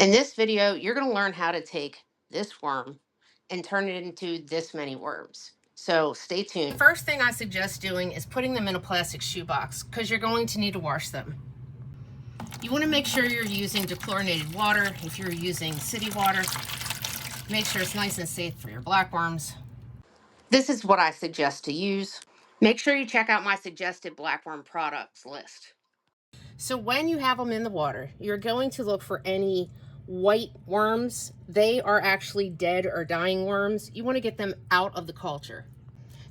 In this video, you're going to learn how to take this worm and turn it into this many worms. So stay tuned. First thing I suggest doing is putting them in a plastic shoebox because you're going to need to wash them. You want to make sure you're using dechlorinated water. If you're using city water, make sure it's nice and safe for your blackworms. This is what I suggest to use. Make sure you check out my suggested blackworm products list. So when you have them in the water, you're going to look for any white worms. They are actually dead or dying worms. You want to get them out of the culture.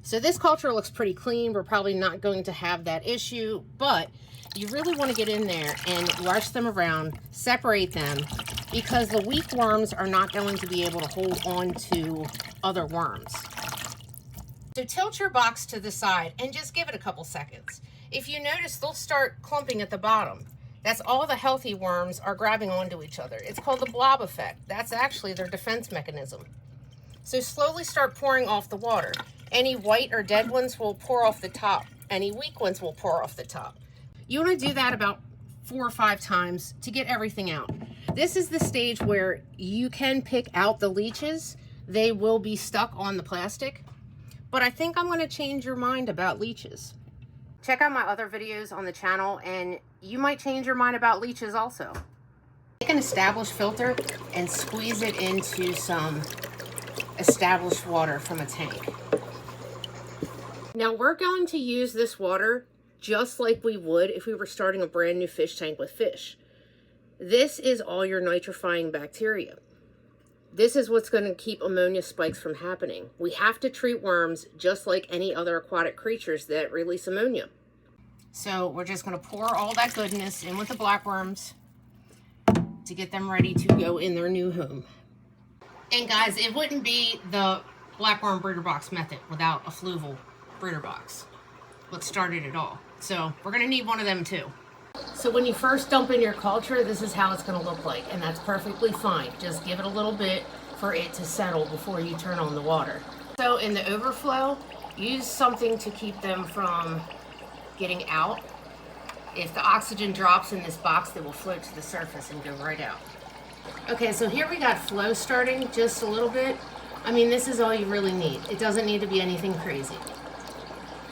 So this culture looks pretty clean. We're probably not going to have that issue, but you really want to get in there and wash them around, separate them, because the weak worms are not going to be able to hold on to other worms. So tilt your box to the side and just give it a couple seconds. If you notice, they'll start clumping at the bottom. That's all the healthy worms are grabbing onto each other. It's called the blob effect. That's actually their defense mechanism. So slowly start pouring off the water. Any white or dead ones will pour off the top. Any weak ones will pour off the top. You want to do that about 4 or 5 times to get everything out. This is the stage where you can pick out the leeches. They will be stuck on the plastic. But I think I'm going to change your mind about leeches. Check out my other videos on the channel and you might change your mind about leeches also. Take an established filter and squeeze it into some established water from a tank. Now we're going to use this water just like we would if we were starting a brand new fish tank with fish. This is all your nitrifying bacteria. This is what's going to keep ammonia spikes from happening. We have to treat worms just like any other aquatic creatures that release ammonia. So we're just going to pour all that goodness in with the blackworms to get them ready to go in their new home. And guys, it wouldn't be the Blackworm Breeder Box Method without a Fluval breeder box. What started it all. So we're going to need one of them too. So when you first dump in your culture, this is how it's going to look like, and that's perfectly fine. Just give it a little bit for it to settle before you turn on the water. So in the overflow, use something to keep them from getting out. If the oxygen drops in this box, they will float to the surface and go right out. Okay, so here we got flow starting just a little bit. I mean, this is all you really need. It doesn't need to be anything crazy.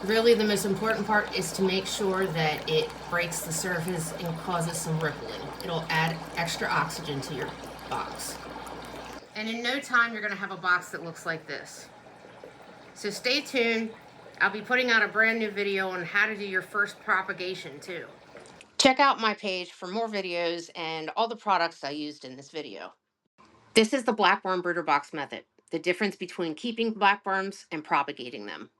Really, the most important part is to make sure that it breaks the surface and causes some rippling. It'll add extra oxygen to your box. And in no time, you're going to have a box that looks like this. So stay tuned. I'll be putting out a brand new video on how to do your first propagation too. Check out my page for more videos and all the products I used in this video. This is the Blackworm Breeder Box Method, the difference between keeping blackworms and propagating them.